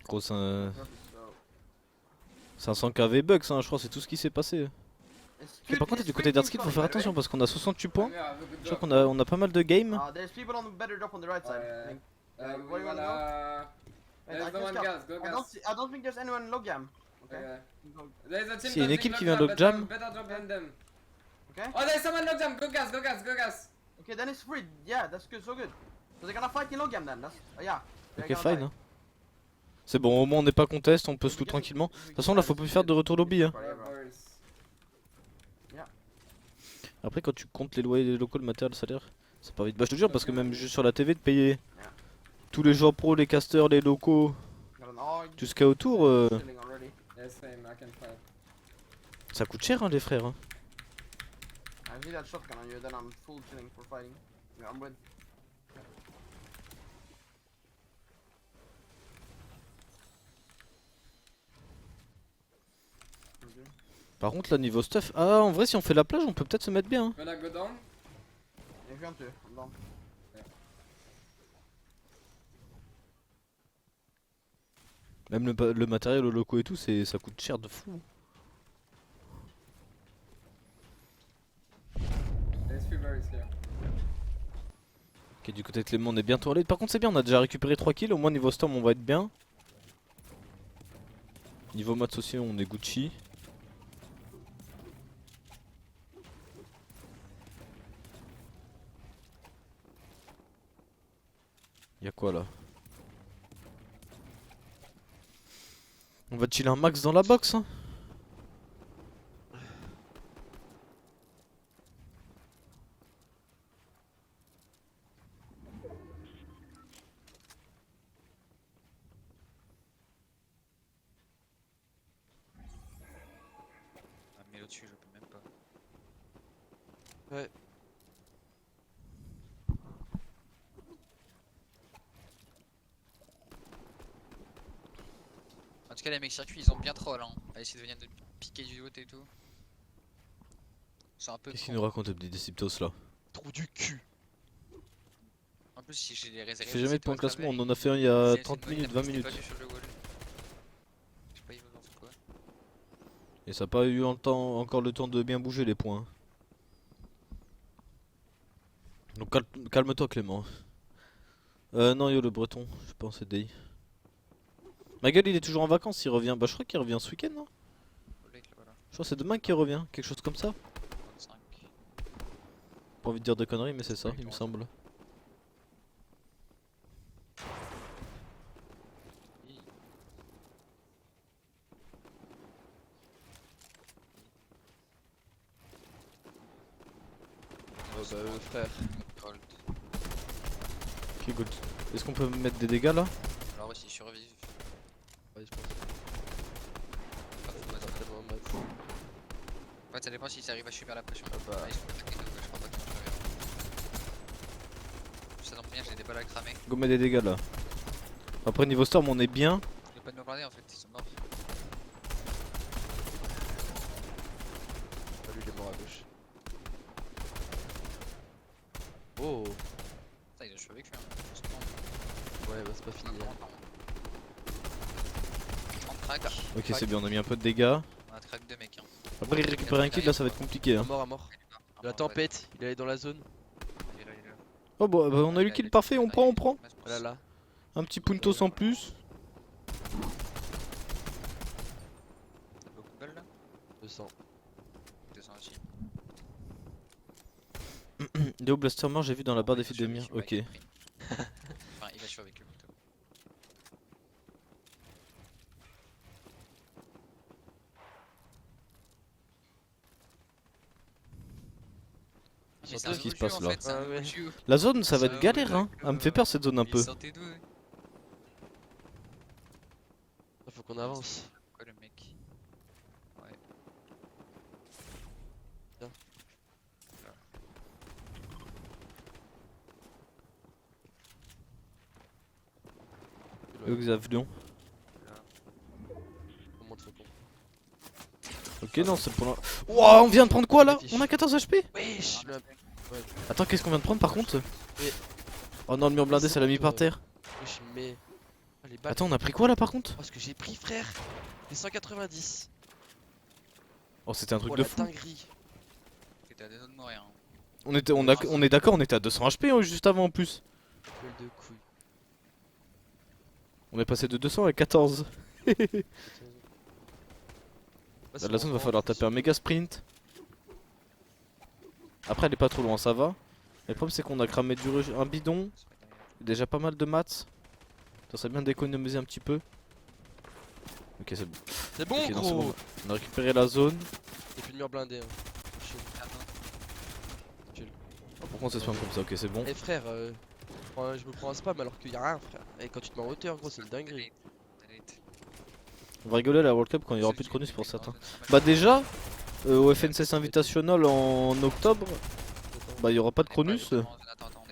Gros, c'est un 500 KV bugs, hein, je crois, c'est tout ce qui s'est passé. Et par contre, du côté d'Earthskid, faut faire attention parce qu'on a 68 points. Je crois qu'on a pas mal de games. There's people on the better drop on the right side. I think. Where We you wanna go? There's I no one can gas, go scout. gas. I don't think there's anyone in log jam. Okay. There's a team Si, une touching équipe qui vient lockjam, log jam. better drop than them. Okay. Oh, there's someone lockjam, go gas, go gas, go gas. Okay, then it's free. Yeah, that's good. So good. So they're gonna fight in log jam then. That's yeah. They're Ok, gonna fine. die. Hein. C'est bon, au moins on n'est pas contest, on peut se tout tranquillement. De toute façon, là, faut plus faire de retour lobby. Hein. Ouais, bro. Après, quand tu comptes les loyers des locaux, le matériel, le salaire, c'est pas vite. Bah, je te jure, parce que même juste sur la TV, de payer tous les joueurs pro, les casters, les locaux, Got an AUG. jusqu'à autour, Chilling already. Yes, same, I can fight. ça coûte cher, hein, les frères. Hein. I see that shotgun on you, then I'm full chilling for fighting. Yeah, I'm with. Par contre, là, niveau stuff, ah, en vrai, si on fait la plage, on peut peut-être se mettre bien. Hein. Gonna go down. If you want to, I'm down. Même le matériel, le locaux et tout, ça coûte cher de fou. There's few berries here. Ok, du côté de Clément, on est bientôt allé. Par contre, c'est bien, on a déjà récupéré 3 kills. Au moins, niveau storm, on va être bien. Niveau maths aussi, on est Gucci. Y'a quoi là? On va chiller un max dans la box hein. Ah, mais au-dessus, je peux même pas. Ouais. En tout cas, les mecs circuits, ils ont bien troll hein. À essayer de venir de piquer du haut et tout. C'est un peu. Qu'est-ce qu'il nous raconte le petit Déciptos là? Trou du cul. En plus, si j'ai les réserves. Il fait jamais de point de classement, on en a fait un il y a 30 minutes, 20 minutes. Je sais pas, ils veulent faire quoi. Et ça a pas eu encore le temps de bien bouger les points. Donc calme-toi Clément. Non yo le breton, je pense c'est Day. Ma gueule il est toujours en vacances, il revient. Bah je crois qu'il revient ce week-end non? Je crois que c'est demain qu'il revient, quelque chose comme ça. 25. Pas envie de dire de conneries mais c'est ça il me semble. Oh bah frère. Cold. Ok good. Est-ce qu'on peut mettre des dégâts là? Alors, s'ils survivent. Ouais je pense. Pas trop mal. Tellement mat. En fait, ça dépend s'ils arrivent à subir la pression. Ah bah. Ils sont attaqués, donc je crois pas qu'ils vont survivre. Ça tombe bien, j'ai des balles à cramer. Go mettre des dégâts là. Après niveau storm on est bien. Je vais pas de me blinder en fait, ils sont morts. Ah lui il est mort à gauche. Oh. Ça, ils ont survécu. Hein. Ouais bah c'est pas fini. Hein. 30 crack. Ok c'est bien on a mis un peu de dégâts. On a crack 2 mecs. Hein. Après récupérer un kill là ça va être compliqué hein. À mort à mort. La tempête, il est allé dans la zone. Il est là, il est là. Oh bah, on a eu le kill parfait, on prend. Oh là là. Un petit puntos en plus. T'as beaucoup de balles là 200. 200 aussi. Léo Blaster mort j'ai vu dans la barre des fils de mire. Ouais, Ok. il a pris. Enfin, il va survécu plutôt. Mais c'est un Qu'est-ce qui se nouveau passe jeu, en là? fait, c'est un Ah nouveau ouais. jeu. La zone ça va Ça être galère hein. Elle me fait peur cette zone un Ils peu. sortaient d'où eux Faut qu'on avance. Quoi le mec? Ouais. Tiens. Là. Xavion. On monte Faucon. Ok non c'est pour la... Wouah on vient de prendre quoi là? On a 14 HP? Wesh. Attends qu'est-ce qu'on vient de prendre par contre? Mais- Oh non le mur blindé ça l'a mis par terre. Wesh mais. Ah les balles. Attends, on a pris quoi là par contre? Oh, ce que j'ai pris, frère. Les 190. Oh, c'était un truc Oh, de la fou. dinguerie. T'étais à deux noms de mourir. Hein. On est d'accord, on était à 200 HP hein, juste avant en plus. Gueule de couille. On est passé de 200 à 14. Bah, Bah, c'est la zone bon, va falloir taper un méga sprint. Après elle est pas trop loin, ça va. Mais le problème c'est qu'on a cramé un bidon. C'est pas derrière. Déjà pas mal de mats. Ça serait bien d'économiser un petit peu. Ok c'est bon. C'est bon, Ok, non, c'est gros. bon. On a récupéré la zone. Y'a plus de mur blindé. Hein. Chill. Ah, pourquoi on se spawn comme ça? Ok c'est bon. Eh frère, je me prends un spam alors qu'il y a rien, frère. Et quand tu te mets en hauteur, gros, c'est une dinguerie. On va rigoler à la World Cup quand il y aura plus de Cronus pour certains. Bah déjà, au FNCS Invitational en octobre, bah il y aura pas de Cronus.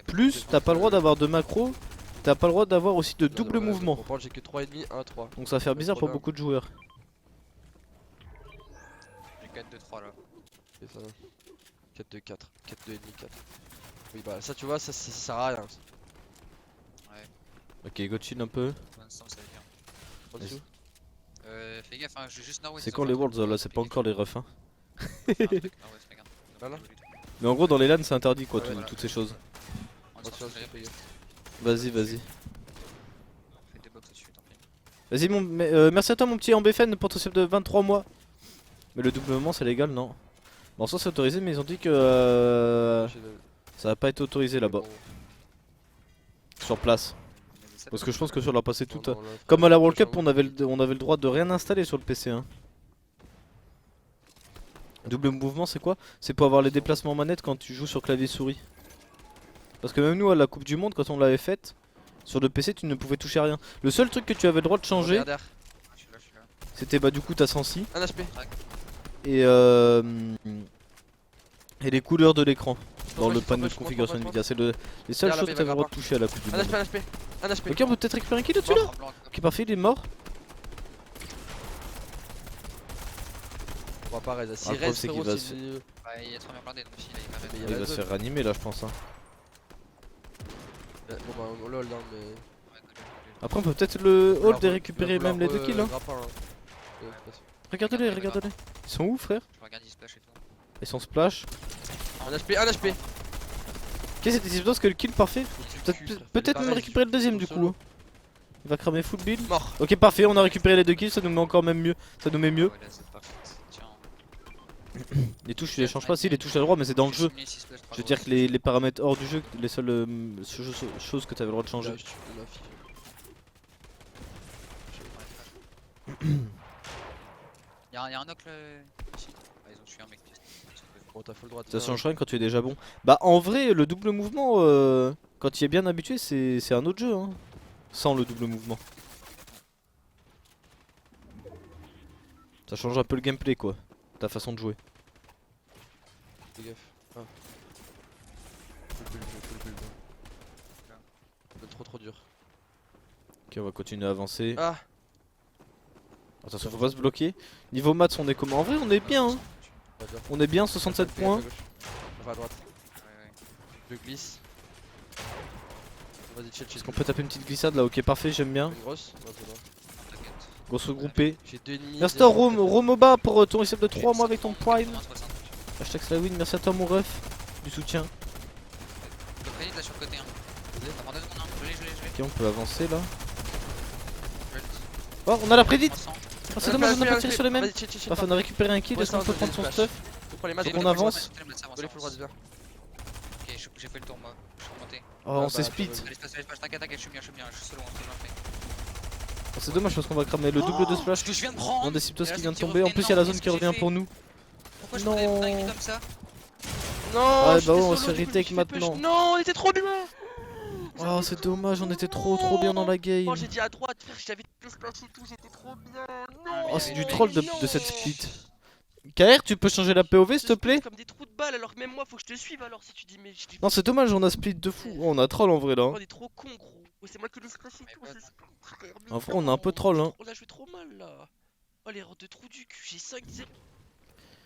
Plus t'as pas le droit d'avoir de macro, t'as pas le droit d'avoir aussi de double mouvement. Pour prendre, j'ai que 3,5, 1, 3. Donc ça va faire bizarre pour Trop bien. beaucoup de joueurs. J'ai 4, 2, 3 là. C'est ça. 4, 2, 4. 4, 2,5, 4. Oui, bah ça, tu vois, ça sert à rien. Ok, go chill un peu. Ça veut dire. En dessous. Fais gaffe, hein, j'ai juste Norway. C'est quand les Worlds là? C'est pas encore les refs hein. Voilà. Mais en gros dans les LAN c'est interdit quoi, Ouais, voilà. toutes ces choses. Attention, fais gaffe. Vas-y, vas-y. Fais des box au-dessus, tant pis. Vas-y merci à toi mon petit Ambefan pour ton sub de 23 mois. Mais le doublement c'est légal non? Bon ça c'est autorisé mais ils ont dit que ça va pas être autorisé là-bas. Sur place. Parce que je pense que sur la passé tout comme à la World Cup on avait le droit de rien installer sur le PC hein. Double mouvement c'est quoi? C'est pour avoir les déplacements manette quand tu joues sur clavier souris. Parce que même nous à la Coupe du Monde quand on l'avait faite, sur le PC tu ne pouvais toucher à rien. Le seul truc que tu avais le droit de changer Je suis là. c'était bah du coup ta sensi Un HP. et les couleurs de l'écran dans le panneau de configuration Nvidia. C'est les seules Regarde, choses là, que tu avais le droit de il va toucher à la Coupe du Un Monde. HP, un HP. Un HP. Ok on peut peut-être récupérer un kill au-dessus là. Ok parfait il est mort. On va pas raise. Si le problème, reste, c'est qu'il frérot, va c'est se- le- Ouais, il y a 3 murs blindés donc il va Mais Il va se faire ranimer là je pense hein. Bon bah on lol hein mais... Après on peut peut-être le hold et récupérer même les 2 kills hein. Regardez-les, regardez-les. Ils sont où frère? Je regarde, il splash et tout. Ils sont splash. Un HP, un HP. Ok c'était Zipdos que le kill parfait. Peut-être même récupérer le deuxième du coup. Il va cramer full build. Mort. Ok parfait on a récupéré les 2 kills, ça nous met encore même mieux. Ça nous met mieux. Ouais, là, c'est parfait. Tiens. Les touches tu les changes pas, si les touches à droit mais c'est dans le jeu. Je veux dire que les paramètres hors du jeu, les seules choses que tu avais le droit de changer. Là, je tue ma fille. Y'a un knock là ici. Ah, ils ont tué un mec. Bon t'as full droit de Ça change rien quand tu es déjà bon. Bah en vrai le double mouvement quand tu y es bien habitué c'est un autre jeu hein. Sans le double mouvement. Ça change un peu le gameplay quoi. Ta façon de jouer. Fais gaffe. Ah. Full build. C'est trop dur. Ok on va continuer à avancer. Ah. Attention faut pas se bloquer. Niveau maths on est comment? En vrai on est bien hein. Pas bien. On est bien 67 Fais points. gaffe à gauche. Enfin à droite. Ouais. Je glisse. Vas-y chill. Est-ce qu'on peut taper une petite glissade là? Ok parfait j'aime bien. Une grosse. Non, c'est bon. T'inquiète. Grosse regroupée. J'ai 2 ennemis. Merci à toi Romoba pour ton sub de 3 mois avec ton prime. 60. Hashtag Slawin, merci à toi mon ref du soutien. Le crédit là sur le côté. Hein. Attends 2 secondes. Je l'ai. Ok on peut avancer là. Je l'ai. Oh on a la prédite. 300. Oh, c'est dommage on a pas tiré sur les mêmes. Vas-y chill. Parfait on a récupéré un kill, Ouais, est-ce qu'on ça, peut on prendre son donne stuff? On prend les masques. Donc on avance. Go les full droite bien. Ok, j'ai fait le tour moi. Je suis remonté. Oh on bah, s'est split. vas-y. Allez, t'inquiète, je suis bien. Je suis solo, on s'est fait. Oh, c'est dommage parce qu'on va cramer le double de splash. Ce que je viens de prendre. On a des Siptos Et là, qui vient de c'est tomber, en plus il y a la zone qu'est-ce qui que j'ai revient fait pour nous. Pourquoi je Non. prends des dingueries comme ça? Non, Ouais, j'étais bah ouais, on solo, se fait du coup, retake je me suis fait maintenant. push. Non, on était trop bien. Oh c'est dommage, on était trop bien dans la game. Oh, j'ai dit à droite, frère, j'avais plus splash et tout, j'étais trop bien. Non. Oh c'est du mais troll de non. cette split. KR tu peux changer la POV s'il te plaît? Comme des trous de balles, alors même moi faut que je te suive alors si tu dis mais je dis Non c'est dommage, on a split de fou. Oh, on a troll en vrai là. on est trop con gros. Oh, c'est moi que le splash et tout, c'est frère. mais En vrai, on a un peu non, troll, hein. On a joué trop mal là. Oh l'erreur de trou du cul, j'ai 5-0.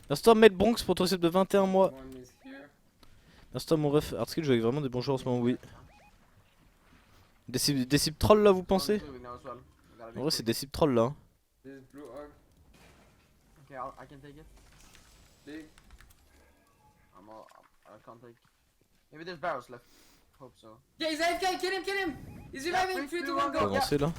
Merci à toi Mel Bronx pour ton sub de 21 mois. One is here. Merci à mon ref Artskill, je joue avec vraiment des bons joueurs en ce moment, oui. Des cibles trolls là, vous pensez? Someone's moving now as well. We gotta be En vrai, c'est quick. des cibles trolls là. Hein. This blue hog. Okay, I can take it. Big. I can't take. Maybe there's barrels left. Hope so. Yeah, he's AFK! Kill him, kill him! He's reviving! 3, 2, 1, On va go! avancer là.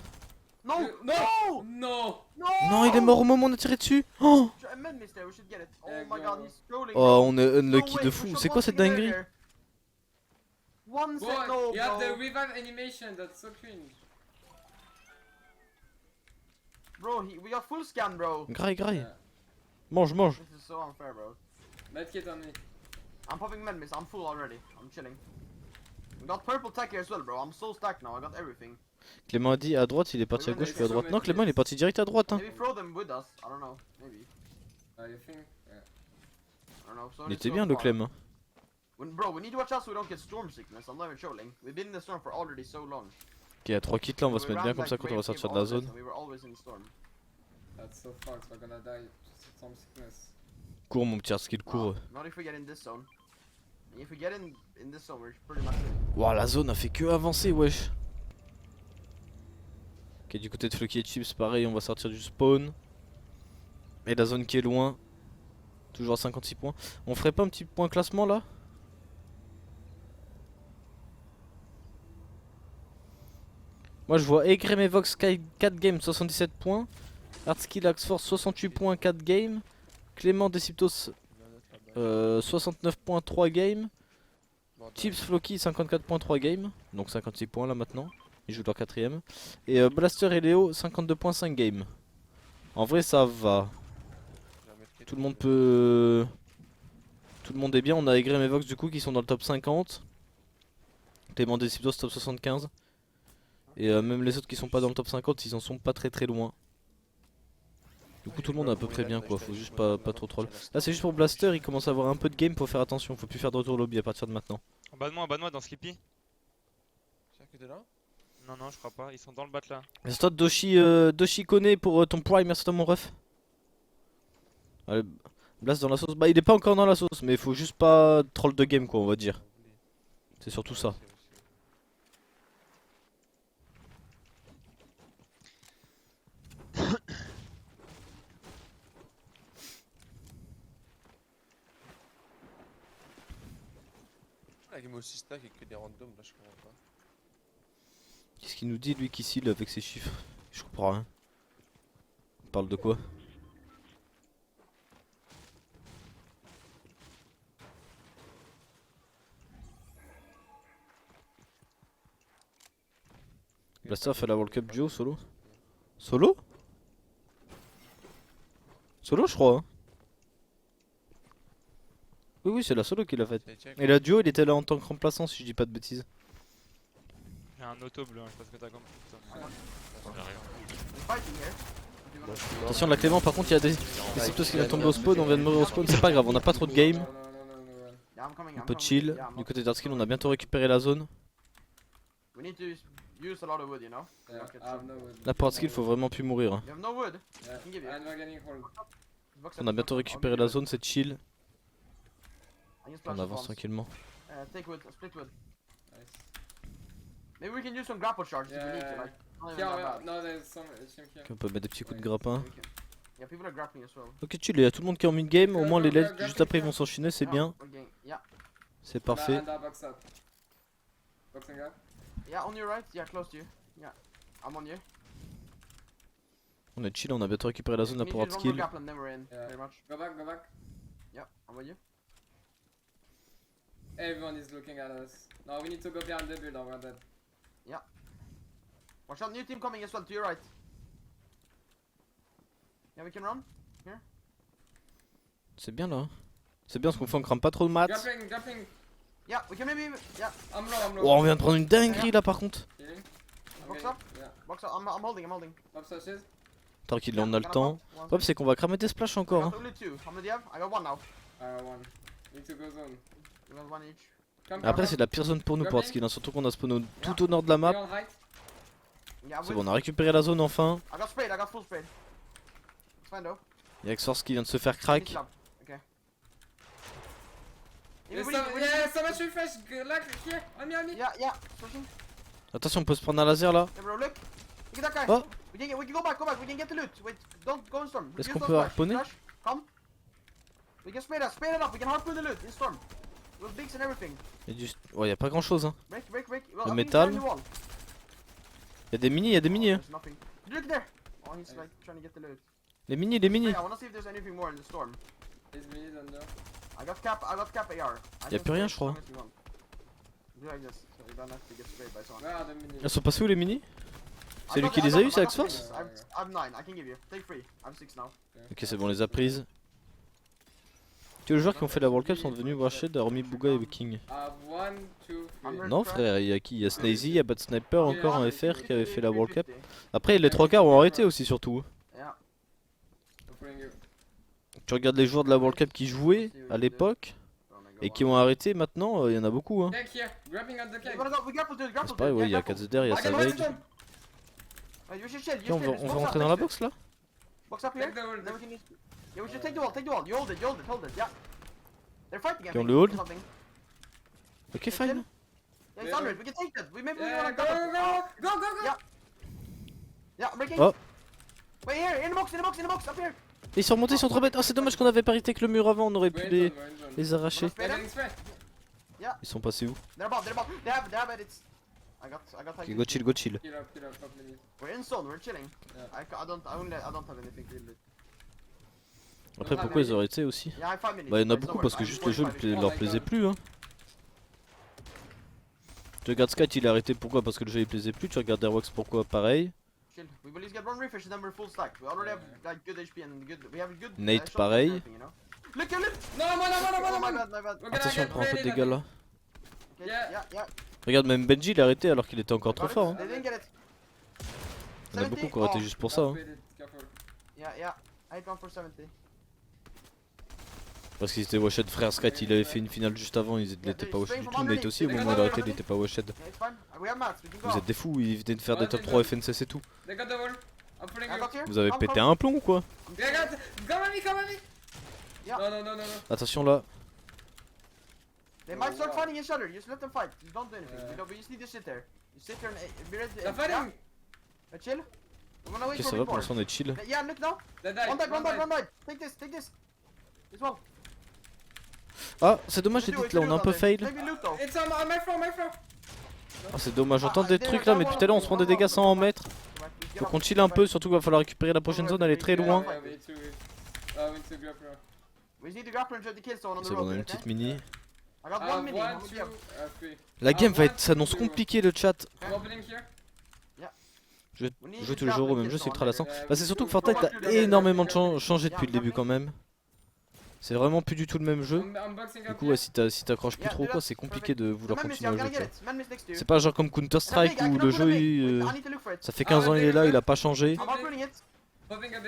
No! No! No! No! No! Non, il est mort au moment où on a tiré dessus. Oh, Man missed there, we should get it. Oh Yeah, my go. god, he's trolling. oh on est No unlucky way, de we fou. should C'est quoi cette one thing dinguerie? earlier. One Boy, set, no, you have the bro. revive animation, that's so cringe. Bro, we got full scan, bro. Graille, graille. Yeah. Mange, mange. This is so unfair, bro. Medkit on me. I'm popping med miss, I'm full already. I'm chilling. We got purple tech here as well, bro. I'm so stacked now, I got everything. Clément a dit à droite, il est parti à gauche puis à droite. Non, Clément il est parti direct à droite. Hein. Maybe throw them with us, I don't know. Maybe. You think? Yeah. I don't know. So Il it's était so bien le far. Clem. Hein. Bro, we need to watch out so we don't get storm sickness. I'm not even trolling. We've been in the storm for already so long. Ok, à 3 kits là, on va se We mettre ran bien comme like ça quand on va brave sortir people de la all the zone. time, we were always in storm. That's so fucked, we're gonna die. Just some sickness. Cours mon petit skill, cours. Not if we get in this zone. If we get in this zone, we're pretty much Wow, la zone a fait que avancer, wesh. Ok, du côté de Flucky et Chips, pareil, on va sortir du spawn. Et la zone qui est loin, toujours à 56 points. On ferait pas un petit point classement là? Moi je vois Egremevox 4 games 77 points, Artskill Axforce 68 points 4 games, Clément Deciptos 69 points 3 games, Chips Flocky 54.3 games, donc 56 points là maintenant, ils jouent leur quatrième. Et Blaster et Léo 52.5 games. En vrai ça va. Tout le monde peut... Tout le monde est bien, on a Egrem et Vox du coup qui sont dans le top 50. Clément Deciptos top 75. Et même les autres qui sont pas dans le top 50, ils en sont pas très loin. Du coup tout le monde est à peu près bien quoi, faut juste pas trop troll. Là c'est juste pour Blaster, il commence à avoir un peu de game, faut faire attention, faut plus faire de retour lobby à partir de maintenant. En bas de moi dans Sleepy. C'est que t'es là? Non, non, je crois pas, ils sont dans le bat là. Merci toi Doshi Kone pour ton prime, merci toi mon ref. Allez, Blast dans la sauce, bah il est pas encore dans la sauce, mais faut juste pas troll de game quoi on va dire. C'est surtout ça. La game aussi stack et que des randoms là, je comprends pas. Qu'est-ce qu'il nous dit lui qui seal avec ses chiffres? Je comprends rien. On parle de quoi? Blaster fait la World Cup duo solo? Solo? Solo je crois hein. Oui c'est la solo qu'il a faite. Et la duo il était là en tant que remplaçant si je dis pas de bêtises. J'ai un auto bleu, hein, je sais pas ce que t'as compris. We're fighting here. Do you wanna- Attention la Clément par contre il y a des Deciptos qui vient de tomber au spawn, on vient de mourir au spawn, c'est pas grave, on a pas trop de game. No. Yeah, I'm coming, On I'm peut coming. chill. Yeah, I'm Du not- côté d'Artskill on a bientôt récupéré la zone. We need to use a lot of wood, you know? Yeah, I have no wood. Là pour Artskill faut vraiment plus mourir. Hein. You have no wood? Yeah, can give you. and we're getting hold. Box On a up, bientôt box up. récupéré I'll la give you zone, c'est chill. wood. I can splash On avance once. tranquillement. Take wood, split wood. Nice. Maybe we can use some grapple charge if we need to, Yeah. like. Not even Here, that bad. no, there's some team here. Ok, on peut mettre des petits coups de grappin. We can- Yeah, people are grappling as well. Ok chill, il y a tout le monde qui est en mid game, au moins les leds juste après ils vont s'enchaîner, c'est bien. Okay, yeah. C'est parfait. And box up. Boxing up. Yeah, on your right. Yeah, close to you. Yeah. I'm on you. On est chill, on a bientôt récupéré la zone là We pour need to use one more Artskill. grapple and then we're in, Yeah. pretty much. Go back. Yeah, I'm with you. Everyone is looking at us. No, we need to go behind the build or we're dead. Watch out, new team coming as well, to your right. Yeah, we can run. C'est bien là. Hein. C'est bien parce qu'on fait on crame pas trop de mats. Grappling. Yeah, we can maybe. Yeah, I'm low. Oh on vient de prendre une dinguerie là par contre. Killing. I'm Box getting- up. Yeah. box up. I'm holding. Up slashes. Tranquille, Yeah, on a le gonna temps. pop. One Hop, c'est qu'on va cramer des splashs I encore. got Hein. only two. How many do you have? I got one now. One. Need to go zone. We got one each. Come, Après come, c'est de la pire zone pour nous pour Artskill, hein, surtout qu'on a spawn tout au nord de la come. map. Be on height. Yeah, C'est with- bon, on a récupéré la zone enfin. I got sprayed. I got full sprayed. It's fine though. Il y a Xforce qui vient de se faire Finish crack. it up. Okay. There's Everybody- so much refresh. Good luck here. On me. Yeah, yeah. Pushing. Attention, on peut se prendre un laser là. Hey bro, look. Look at that guy. Oh. We can go back, we can get the loot. Wait, don't go in storm. Est-ce Use qu'on those peut flash. harponner? Flash, come. We can spray it up, we can harpoon the loot in storm. With bigs and everything. Ouais, y a pas grand chose hein. Break. Well, Le I think métal. behind the wall. Y'a des mini, hein. There's nothing. Look there. Oh, he's like trying to get the loot. Les mini. Hey, I wanna see if there's anything more in the storm. He's mid under. I got cap AR. Y'a plus rien, je crois. Do like this, so you don't have to get sprayed by someone. Where are the mini? Elles sont passées où les mini? C'est I lui got- qui I les got a eu, them, c'est I got X-Force? them. I'm 9, I can give you. Take 3. I'm 6 now. Ok, c'est bon, on les a prises. Tous les joueurs qui ont fait la World Cup sont devenus Washed, hormis Bouga et King. I have 1, 2, 3. Non frère, y'a qui? Y'a Snazy, y'a Bad Sniper encore en FR qui avait fait la World Cup. 350. Après les 3 quarts ont arrêté aussi surtout. Yeah. I'm pulling you. Tu regardes les joueurs de la World Cup qui jouaient à l'époque et qui ont arrêté maintenant, y en a beaucoup hein. Keg here. Grabbing at the We keg. gotta go, we grapple dude, grapple C'est pareil, dude. ouais, Yeah, y'a grapple. KZDR, y'a Okay, Savage. You should chill, Ok, on va rentrer dans la box là? Box up here. Take the wall. Then we can use. Yeah, we should take the wall. You hold it. Yeah. They're fighting. I Okay, on think, le hold. or something. Ok, fine. Yeah, it's under it. We can take that. Maybe we Yeah, wanna go, go, go. Yeah. Yeah, I'm breaking. Oh. Wait here, in the box, up here. Ils sont remontés, ils sont trop bêtes. Oh, c'est dommage qu'on avait pas arrêté avec le mur avant, on aurait pu We're in les, zone, we're in zone. les arracher. Wanna spray Yeah, them? getting spray. Ils sont passés où? They're above. They have edits. I got. Ok, go chill, go chill. Kill up, pop mini. We're in zone. We're chilling. Yeah. I don't have anything to do. Après, pourquoi ils auraient été aussi? Yeah, I have 5 minutes. Bah, y'en a Don't beaucoup worry, parce que I'm juste le jeu 45 minutes. leur plaisait plus hein. Tu regardes Skyt, il a arrêté pourquoi? Parce que le jeu il plaisait plus. Tu regardes Airwax pourquoi? Pareil. Chill. We will just get one refresh and then we're full stack. We already have like good HP and good. We have a good. Nate, shot pareil. and everything, you know? Look, look. No, Oh, no. my bad. We're gonna Attention, on get prend un peu de ready, dégâts là. Okay, Yeah. yeah. Regarde, même Benji il a arrêté alors qu'il était encore trop Got it. fort hein. They didn't get it. Il y en a beaucoup 70. qui auraient été Oh. juste pour ça hein. Careful. Yeah. I hit one for 70. Parce qu'ils étaient washed, frère. Skyt il avait fait une finale juste avant, il était pas washed du tout. Nate aussi, au moment où il a arrêté, il était pas washed. Yeah, it's fine. We have mats. We can go. Vous êtes des fous, il venait de faire des top 3 FNCS et tout. They got the wall. I'm pulling I you. got here. Vous avez Come, pété come. un plomb ou quoi? They got. Come at me. Yeah. No. Attention là. They might start wow. fighting each other. Just let them fight. Just don't do anything. Yeah. We just need to sit there. You sit there and be ready. They're fighting. Chill. I'm gonna wait Ok, for ça va, pour before. l'instant on est chill. Yeah, look now. They died. One died. Take this. This one. Ah, c'est dommage, j'ai Do dit it, que là do on it a un peu out fail. there. Maybe loot though. It's on my floor. Ah, c'est dommage, j'entends des trucs là, mais depuis tout à l'heure on se prend des dégâts sans en mettre. Faut qu'on chill un peu, surtout qu'il va falloir récupérer la prochaine zone, elle est très loin. Yeah, we need to. We need to grapple. We just need to grapple and try to kill someone on the C'est bon, on road. a une Okay? petite mini. I got I have one mini. 1, How many 2, do you have? 3. La game va être, s'annonce compliqué le chat. I'm opening here. Je We need joue to tous les jours au grapple and même jeu, kill c'est ultra someone. lassant. Bah, c'est surtout que Fortnite a énormément changé depuis le début quand même. C'est vraiment plus du tout le même jeu. I'm boxing Du up coup, here. ouais, si t'accroches plus trop, quoi, c'est compliqué de vouloir Man miss, continuer I'm à jouer. gonna Tu get vois. it. Man miss next to you. C'est pas genre comme Counter Strike où le jeu, I need to look for it. ça fait 15 ans il est là, il a pas changé. I'm outputting it. Popping a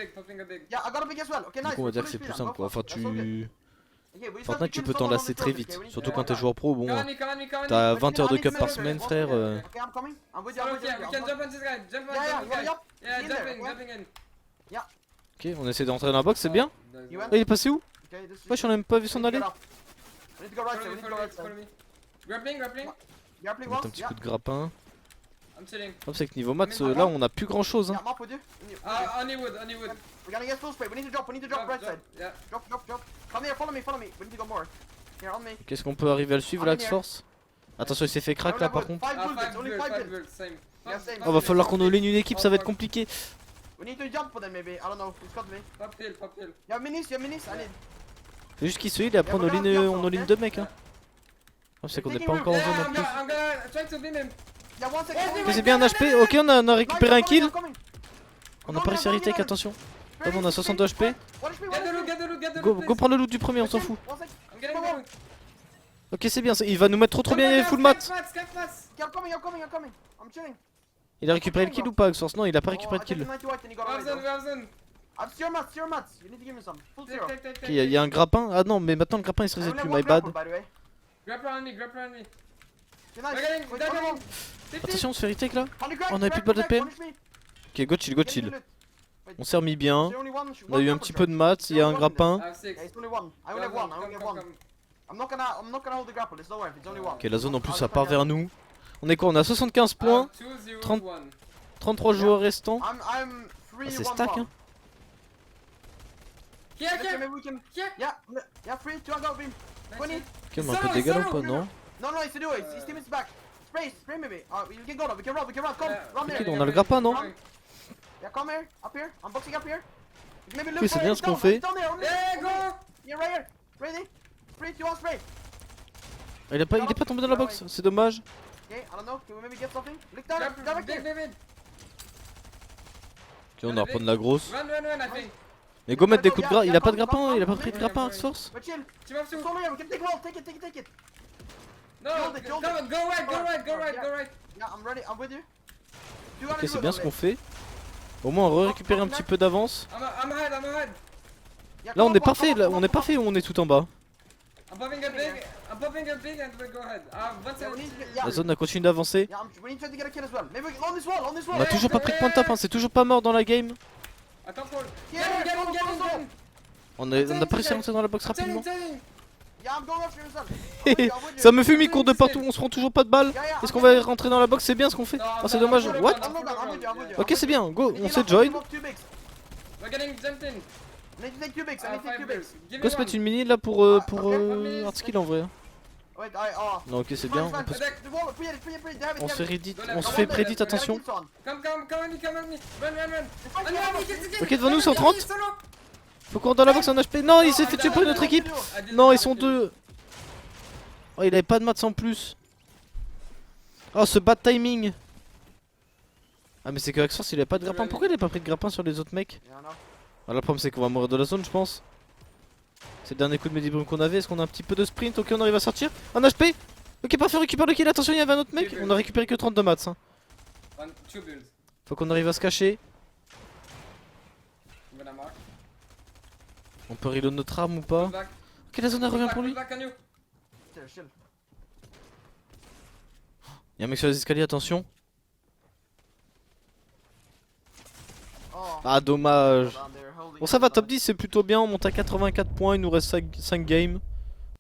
big. Yeah, I got a big as well. Okay, Du nice. coup, on va we're dire que fully c'est plus speed simple up. quoi. Enfin, That's all good. tu. Okay, we just have Fortnite, to tu kill peux t'en someone on lasser the très road, vite. okay? We need Surtout to- quand t'es joueur pro, bon. Come on me. T'as Wait, 20 heures de I need cup to par make semaine, it. frère. Okay, I'm coming. I'm with you. Okay, we can jump on this guy. Jump on Yeah, this you guy. up? Yeah, In there, jumping in. Ok, on essaie d'entrer dans la box, c'est bien. You went? Oh, il est passé où? Okay, this is- Wesh, on a même pas vu s'en we need to aller. get up. We need to go right side. We need to go right side. Follow me. Grappling. Grappling On va mettre un once. petit Yeah. coup de grappin. I'm chilling. Hop, c'est que niveau maths, là on a plus grand chose. Yeah, Hein. I'm up with you. Only wood. We're gonna get full spray. We need to drop right side. Yeah. Drop. Come here, follow me. We need to go more. Here, on me. Qu'est-ce qu'on peut arriver à le suivre, l'Axe Force? Attention, il s'est fait crack là par contre. 5 bullets, 5 only bullets, 5 5 bullets. bullets, same. Yeah, same. Oh, va falloir qu'on all-in une équipe, ça va être compliqué. We need to jump for them maybe. I don't know. It's got me. Pop hill. You have minis. I need. C'est juste qu'il se heal et après on all-in deux mecs. Hein. Oh, c'est qu'on est pas encore en zone en Yeah, plus. I'm gonna try to beam him. Yeah, 1 second. Ok, c'est bien un HP. Ok, on a récupéré un kill. I'm On a pas réussi à retake, attention. Oh, bon, on a 62 HP. Get the loot, Go please. prendre le loot du premier, on s'en fout. I'm getting the loot. Ok, c'est bien, il va nous mettre trop bien, il est full mat. Scap mats. I'm coming. I'm chilling. Il a récupéré le kill ou pas, Axe Force? Non, il a pas récupéré de kill. We have zone. I'm steer mats. You need to give me some. Full zero. Ok, il y a un grappin. Ah non, mais maintenant le grappin il se I reset only plus, have my one bad. grapple, by the way. Grapple on me. Okay, nice. We're getting, Wait, they're hold on. getting. 50. Attention, on se fait retake là. On the crack, On avait plus de balles de PM. Ok, go chill, go chill. On s'est remis bien. On a eu un petit peu de maths, il y a un grappin. I have 6. Yeah, it's only one. I only have one. Come. I'm not gonna hold the grapple. It's no worth. It's only one. Ok, la zone en plus ça part vers nous. On est quoi? On a 75 points, 2-0-1. 30. 33 joueurs restants. I'm Ah, c'est 3-1 stack hein. Here, Let's see, here, maybe we can. here. Yeah, 3, 2, go, beam. 20. Ok, mais un peu de dégâts là ou pas? Non. No, no, it's to do it. His team is back. Spray maybe. We can go now. We can run. Come, run Ok, there. on a le grappin, non? Yeah, come here. Up here. I'm boxing up here. Maybe look Ok, c'est for bien it. ce qu'on Down, fait. down there, on me. Yeah, go. Yeah, right here. Ready? 3, 2, 1, spray. Il est pas tombé dans la box, c'est dommage. Okay, I don't know. Can we maybe get something? Look down. Jump, Direct big, here. big, big. Ok, on va reprendre la grosse. Run, I think. Mais go mettre des coups de grappin. Il a pas de grappin, il a pas pris de grappin Axe Force. But chill. Team up, It's all here. We can take wall. Take it. No, Hold it, go hold it. right. Yeah, I'm ready. I'm with you. Ok, c'est bien ce qu'on fait. Au moins on récupère un petit peu d'avance. I'm ahead. Là on est parfait, là, on est parfait ou on est tout en bas. I'm popping a big and we go ahead. La zone a continué d'avancer. Yeah, we need to try to get a kill as well. Maybe we on this wall. On a toujours pas pris de point de top, hein, c'est toujours pas mort dans la game. I can't hold. Yeah, Get him. On a pas réussi à rentrer dans la box rapidement. Yeah, I'm going up here as well. Ça me fume, il court de partout, on se rend toujours pas de balles. Est-ce qu'on va rentrer dans la box? C'est bien ce qu'on fait. Oh c'est dommage, what? Ok c'est bien, go, on s'est join. We're getting jumped in. I need to take 2 bigs. I need to take 2 bigs. Give Go me se one. mettre une mini là pour hardskill en vrai. Wait, Non ok c'est bien, fine, on, peut fine. The wall, free it, they have it, on they se have fait it. prédit, Go on se left, fait go prédit, left, attention. They have it on. Come on me. Run. Fight, On y va, fight, Mickey, fight. c'est Ok devant nous 130. Solo. Faut courir dans la box en HP. Non il s'est fait tuer par une autre équipe. Non ils sont deux. Oh il avait pas de mats en plus. Oh ce bad timing. Ah mais c'est que Axe Force il avait pas de grappin. Pourquoi il a pas pris de grappin sur les autres mecs? Yeah, I know. Ah, le problème c'est qu'on va mourir de la zone je pense. C'est le dernier coup de Medibrum qu'on avait. Est-ce qu'on a un petit peu de sprint? Ok on arrive à sortir. Un HP. Ok parfait on récupère le kill. Attention il y avait un autre mec. On a récupéré que 32 mats hein. Two builds. Faut qu'on arrive à se cacher. I'm gonna mark. On peut reload notre arme ou pas? Back. Ok la zone elle revient pour lui. Back on you. Chill. Y'a un mec sur les escaliers attention. Oh. Ah dommage. Down there, holding Bon ça va it. top 10 c'est plutôt bien. On monte à 84 points. Il nous reste 5 games.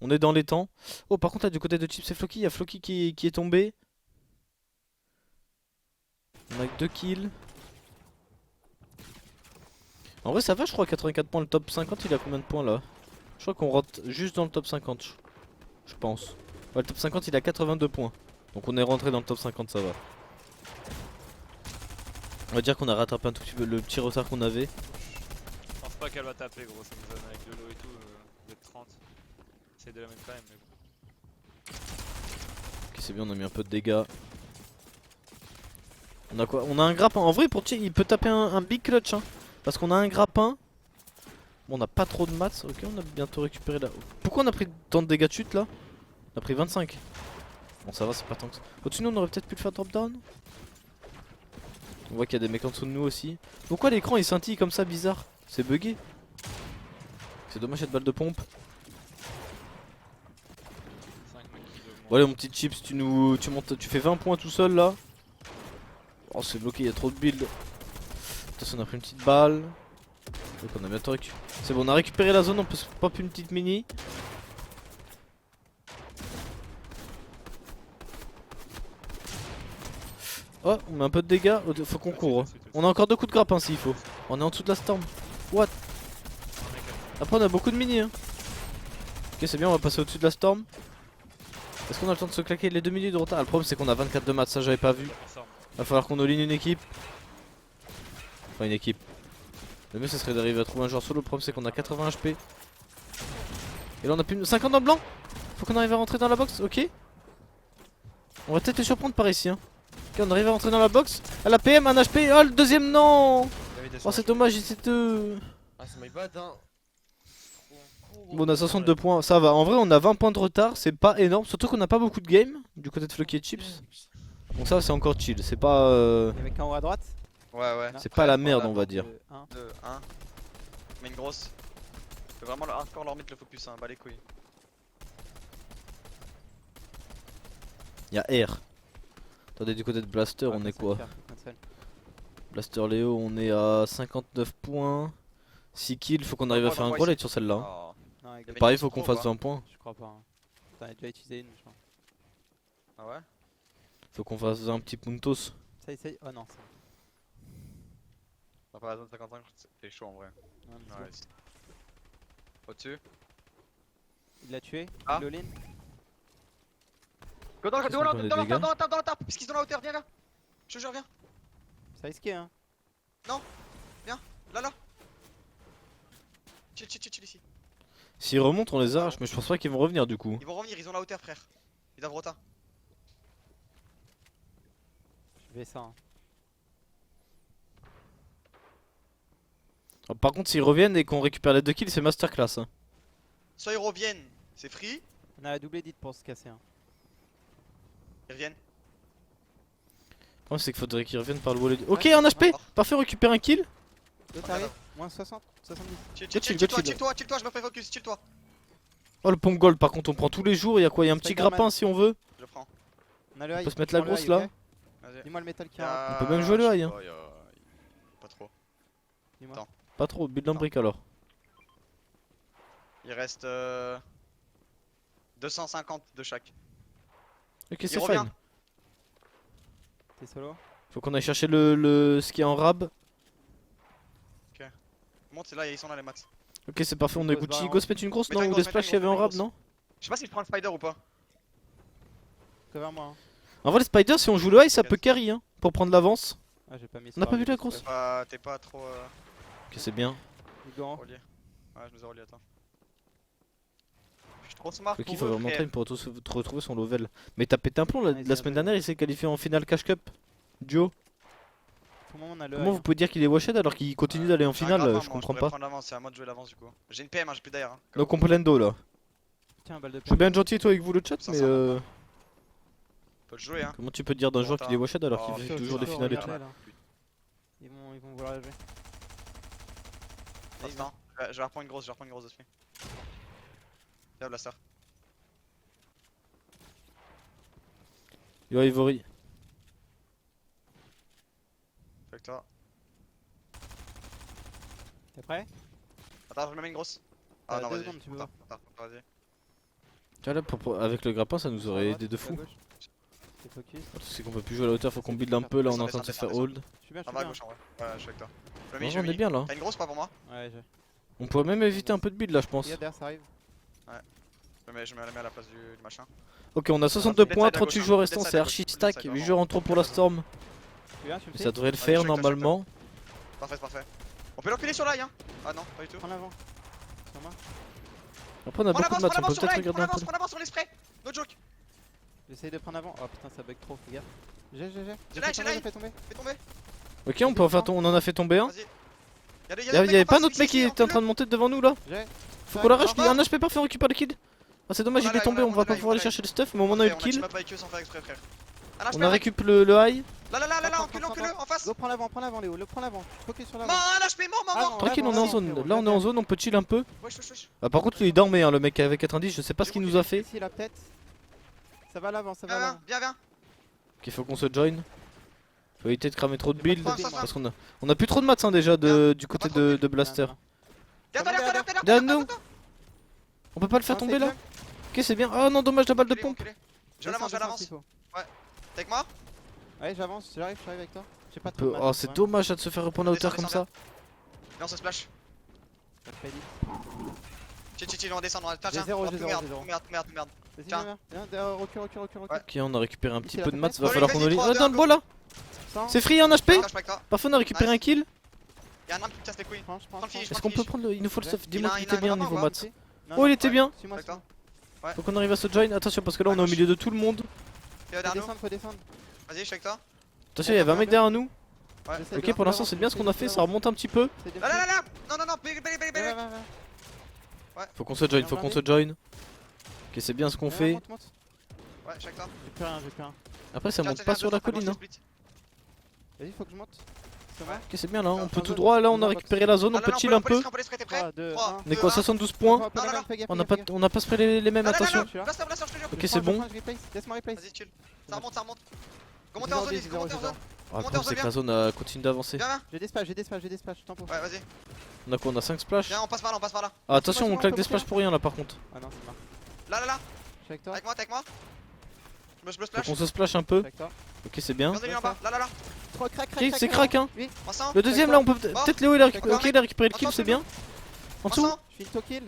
On est dans les temps. Oh par contre là du côté de Chips et Floki. Il y a Floki qui est tombé. On a que 2 kills. En vrai ça va je crois 84 points. Le top 50 il a combien de points là? Je crois qu'on rentre juste dans le top 50 je pense. Ouais, le top 50 il a 82 points. Donc on est rentré dans le top 50 ça va. On va dire qu'on a rattrapé un tout petit peu le petit retard qu'on avait. Je pense pas qu'elle va taper gros, ça nous donne avec de l'eau et tout, vous êtes 30. C'est de la même quand même mais bon. Ok c'est bien on a mis un peu de dégâts. On a quoi? On a un grappin. En vrai pour Che il peut taper un big clutch hein. Parce qu'on a un grappin. Bon on a pas trop de mats. Ok on a bientôt récupéré là. Pourquoi on a pris tant de dégâts de chute là? On a pris 25. Bon ça va c'est pas tant que ça. Au-dessus de nous on aurait peut-être pu le faire drop down. On voit qu'il y a des mecs en dessous de nous aussi. Pourquoi l'écran il scintille comme ça bizarre? C'est bugué. C'est dommage cette balle de pompe. 5 mecs qui doivent Bon allez mon petit Chips tu fais 20 points tout seul là. Oh c'est bloqué il y a trop de build. Attention on a pris une petite balle. Donc on a bientôt récupéré. C'est bon on a récupéré la zone on peut se pop une petite mini. Oh on met un peu de dégâts. Faut qu'on court. On a encore 2 coups de grappin s'il faut. On est en dessous de la storm. What? Après on a beaucoup de mini hein. Ok c'est bien on va passer au-dessus de la storm. Est-ce qu'on a le temps de se claquer les 2 minutes de retard? Le problème c'est qu'on a 24 de maths, ça j'avais pas vu. Va falloir qu'on all-in une équipe. Enfin une équipe. Le mieux ce serait d'arriver à trouver un joueur solo, le problème c'est qu'on a 80 HP. Et là on a plus de 50 dans le blanc. Faut qu'on arrive à rentrer dans la box, ok. On va peut-être les surprendre par ici hein. Ok on arrive à rentrer dans la box. Ah la PM, un HP, oh le deuxième non. Oh c'est dommage, ils étaient... Ah, c'est my bad, hein. Bon on a 62 points, ça va. En vrai on a 20 points de retard, c'est pas énorme. Surtout qu'on a pas beaucoup de game du côté de Floki et Chips. Donc ça c'est encore chill, c'est pas Il y avait qu'en haut à droite. Ouais. c'est pas la merde on va dire. 1. 2, 1. Mais une grosse. Faut vraiment hardcore leur mettre le focus, hein, bas les couilles. Y'a R. Attendez du côté de Blaster on est quoi? Blaster Léo on est à 59 points. 6 kills, faut qu'on arrive à faire un gros light sur celle-là. Hein. Oh. Non, Il y avait Pareil une faut qu'on pro, fasse quoi. 20 points. Je crois pas. Hein. T'en as déjà utilisé une, je crois. Ah ouais? Faut qu'on fasse un petit puntos. Ça essaye. Oh non. Dans la zone 55, c'est chaud en vrai. Ouais, ici. Au-dessus. Il l'a tué. Ah. Il all-in. Go dans Qu'est-ce la qu'on dans fait, la des dégâts dans la table, puisqu'ils sont dans la hauteur, viens là. Je te jure, viens. C'est risqué hein. Là. Chill ici. S'ils remontent, on les arrache, mais je pense pas qu'ils vont revenir du coup. Ils vont revenir, ils ont la hauteur, frère. Ils doivent rota. Je vais ça. Hein. Ah, par contre, s'ils reviennent et qu'on récupère les 2 kills, c'est masterclass. Hein. Soit ils reviennent, c'est free. On a la double edit pour se casser. Hein. Ils reviennent. Le problème, c'est qu'il faudrait qu'ils reviennent par le volet. Ok, un HP. Parfait, on récupère un kill. L'autre arrive. Moins 60, 70. Chill-toi, je me fais focus, chill-toi. Oh, le pompe gold, par contre, on prend tous les jours. Il y a quoi? Il y a un petit Spider-Man. grappin si on veut. Je le prends. On a le high. peut se mettre la Prends le grosse, high, là. ok. Vas-y. Dis-moi le métal qui rentre. On peut même jouer le high, hein. Pas trop. Dis-moi. Attends. Pas trop, build un brick alors. Il reste 250 de chaque. Ok, Il c'est revient. fine. T'es solo. Faut qu'on aille chercher ce qui est en rab. Monte, c'est là, ils sont là les max. Ok, c'est parfait, on est Gucci. Go se mettre une grosse, Mets non? une Ou grosse, des splash mets qu'il y une avait en grosse, rab, mets une non? Je sais pas si je prends le spider ou pas. Cover moi. Hein. En vrai, les spiders, si on joue le high, ça peut carry, hein. Pour prendre l'avance. Ah, j'ai pas mis ça. On a pas vu la grosse? T'es pas trop Ok, c'est bien. Hugo. relié. Ouais, je nous ai relié, attends. Je suis trop smart Le pour kiff faut eux, vraiment frère. train pour te retrouver son level. Mais t'as pété un plomb la semaine dernière, il s'est qualifié en finale Cash Cup. Duo. Comment on a le Comment high, vous pouvez dire qu'il est washed alors qu'il continue d'aller en J'ai un finale? grappin, Je moi, comprends pourrais pas. prendre l'avance, c'est à moi de jouer l'avance du coup. J'ai une PM, hein, j'ai plus d'air. Hein. No comprendo là. Tiens, balle de Je suis bien gentil toi avec vous le chat, mais Sincèrement. Faut le jouer, hein. comment tu peux dire d'un joueur qu'il est washed alors Oh, qu'il Chaud, fait toujours chaud, des finales et tout? regardez, là. Ils vont vouloir jouer. Attends, je vais reprendre une grosse, dessus. Tiens, blaster. Yo Ivory. Avec toi. T'es prêt? Attends, je me mets une grosse. Ah non, 2 vas-y. secondes, tu peux Attends, vas-y. Tiens là, avec le grappin ça nous aurait aidé de fou. T'es focus. C'est qu'on peut plus jouer à la hauteur, faut qu'on build un peu là, on est en train de se faire hold. Je suis bien, je En suis bas à bien. gauche en vrai. Ouais, je suis avec toi. Je Non, le on mets, est bien là. T'as une grosse pas pour moi? Ouais, j'ai. On pourrait même éviter un peu de build là, je pense. Regarde derrière, ça arrive. Je mets à la place du machin. Ok, on a 62 Dead points, side à 38 gauche, joueurs hein. restants, Dead side c'est à archi gauche, dead stack. side, 8 vraiment. joueurs en trop pour la storm. Tu viens, tu me Ça fais. devrait le Allez, faire je suis avec toi, normalement. Parfait. On peut l'enculer sur l'ail, hein? Ah non, pas du tout. Prends l'avant. Sur moi. Après, on a Prends beaucoup de l'avance, maths, prends on peut l'avance sur peut-être l'ail, regarder un peu. prends l'avance sur les sprays. No joke. J'essaye de prendre avant. Oh putain, ça bug trop, fais gaffe. J'ai. J'ai l'ail. Fait tomber. Fais tomber. Ok, on peut en faire on en a fait tomber un. Vas-y. Y'avait pas un autre mec qui était en train de monter devant nous là? J'ai. Faut qu'on l'arrache, un HP parfait, on récupère le kill. Ah, c'est dommage, On a il est la- tombé, on a- on on va a pas la- pouvoir on a aller la- chercher le stuff, mais au moins on a eu le On kill. a pas IQ sans faire exprès, frère. On a récup le high. Là, encule-le, en face. Go, prends l'avant, Léo. Prends l'avant. Focus sur Non, l'avant. un HP, mort. Ah, non. Tranquille, on est en zone. Là, on est en zone, on peut chill un peu. Wesh. Ah, par contre, il dormait, hein, le mec avec 90, je sais pas ce qu'il nous a fait. Ici, la tête. Ça va à l'avant, ça va à l'avant. Viens. Ok, faut qu'on se join. Faut éviter de cramer trop de build. pas de Parce qu'on a plus trop de maths hein, déjà du côté de Blaster. Viens, Derrière nous. On peut pas le faire tomber là? Ok, c'est bien. Oh non, dommage la balle de pompe. Je l'avance. T'es avec moi? Ouais, j'avance, j'arrive avec toi. J'ai pas de Peu- Oh, c'est dommage de se faire reprendre à hauteur comme ça. Viens, on se splash. Chill, on va descendre. Tiens, J'ai zéro, j'ai zéro, merde. j'ai zéro. Merde. Vas-y, Tiens. viens, recule. Ok, on a récupéré un petit Ici, peu la de maths, fenêtre. va falloir qu'on Vas-y, nous vas-y, lit. Dans le bois là. C'est free, un HP. Je avec toi. Parfois on a récupéré un kill. Y'a un arme qui me casse les couilles. Est-ce qu'on peut prendre le. Il nous faut le stuff. Dis-moi Il a qu'il était un bien grappin niveau ou maths. Oh, il était bien. Suis-moi, Avec toi. Faut qu'on arrive à se join. Attention, parce que là on est au milieu de tout le monde. Faut descendre. Vas-y, je suis avec toi. Attention, il y avait un mec derrière nous. Ouais. Ok, pour l'instant c'est bien ce qu'on a fait, ça remonte un petit peu. Là. Non. Belly. Faut qu'on se join, faut qu'on se join. Ok, c'est bien ce qu'on fait. Ouais, je suis avec toi. J'ai plus rien. Après, ça monte pas sur la colline. Hein. Vas-y, faut que je monte. Ça va? Ok, c'est bien là, on peut tout droit. Là, on a récupéré la zone, on peut chill un peu. On peut les sprayer, t'es prêt? 3, 2, On est quoi, 72 points? On a pas spray les mêmes, attention. Blaster, je te jure. Ok, c'est bon. Laisse-moi replace. Vas-y, chill. Ça remonte. Go monter en zone, go monter en zone. Ah, le problème, c'est que la zone continue d'avancer. Viens. J'ai des splash, tempo. Ouais, vas-y. On a quoi? On a 5 splash. Viens, on passe par là. Ah, attention, on moi, claque faut des que splash je pour rien là par contre. Ah non, c'est marrant. Là. Je suis avec toi. Avec moi. Splash, Faut splash. qu'on se splash un peu. D'accord. Ok, c'est bien. Regardez lui en bas, là, là, là. Trop crack, Ok, c'est crack hein. Oui, Vincent. Le deuxième là, on peut peut-être Léo il a récupéré. D'accord. Ok, il a récupéré le kill, c'est bien. En dessous. Vincent. je file to kill.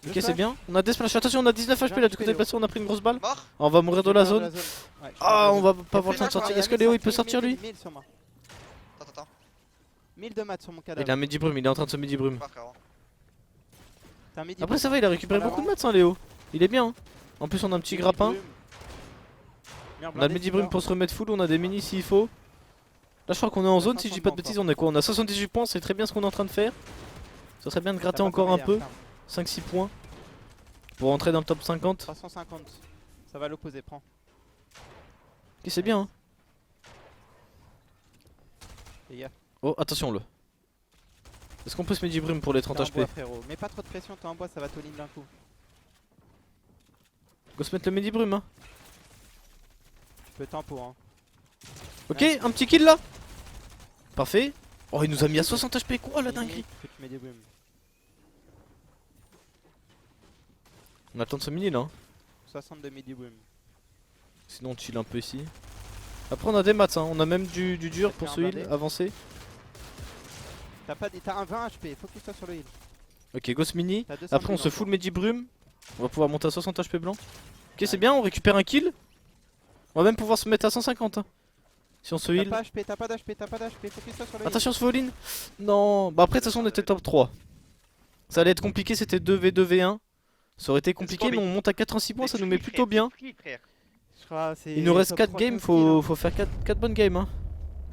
Je Ok, c'est flash. bien. On a des splash. Attention, on a 19 HP là du côté de Bastion, on a pris une grosse balle. Mort. Ah, on va mourir dans la Je meurs zone. Ouais, je meurs Ah, dans on la va zone. pas avoir le temps de flash, sortir. ouais, Est-ce que Léo il peut sortir lui? 1000 sur moi. Attends. 1000 de maths sur mon Il a cadavre. un midi brume, il est en train de se midi brume. Pas frérot. T'as un midi Après, brume. ça va, il a récupéré beaucoup de mats, hein, Léo. Il est bien. Hein. En plus, on a un petit Midi grappin. brume. Merde, On a le blindé, midi c'est brume fort. pour se remettre full, on a des minis s'il faut. Là, je crois qu'on est en zone, si je dis pas de 500 bêtises, on est quoi? On a 78 points, c'est très bien ce qu'on est en train de faire. Ça serait bien de gratter T'as pas encore un combien, peu. ferme. 5-6 points. Pour rentrer dans le top 50. 350. Ça va à l'opposé, prends. Ok, c'est bien. Hein. Les gars. Oh, attention le. Est-ce qu'on peut se midi brume pour les 30 T'es en HP? bois, frérot. Mets pas trop de pression, t'es en bois, ça va t'all-in d'un coup. Go se mettre le midi brume, hein. Tu peux tempo, hein. Ok, un petit kill là. Parfait. Oh, il nous a mis à 60 HP, quoi la dinguerie. Faut que tu mets des brumes. On attend de ce mini là. Hein. 62 midi brumes. Sinon on chill un peu ici. Après on a des mats, hein. On a même du dur T'as pour fait ce un heal blindé. avancé. T'as un 20 HP, focus-toi sur le heal. Ok, Ghost mini. T'as 200 Après on kills se encore. fout le midi brume. On va pouvoir monter à 60 HP blanc. Ok, c'est bien, on récupère un kill. On va même pouvoir se mettre à 150. Hein. Si on se T'as heal. pas HP, focus-toi sur le heal. Attention, on se fait all-in. Non, bah après de toute façon on était top 3. Ça allait être compliqué, c'était 2v2v1. Ça aurait été compliqué, mais on monte à 86 points, ça nous met plutôt bien. Je crois, c'est Il nous reste top 4 3, games, 15 kills, hein. faut faire 4 bonnes games. Hein.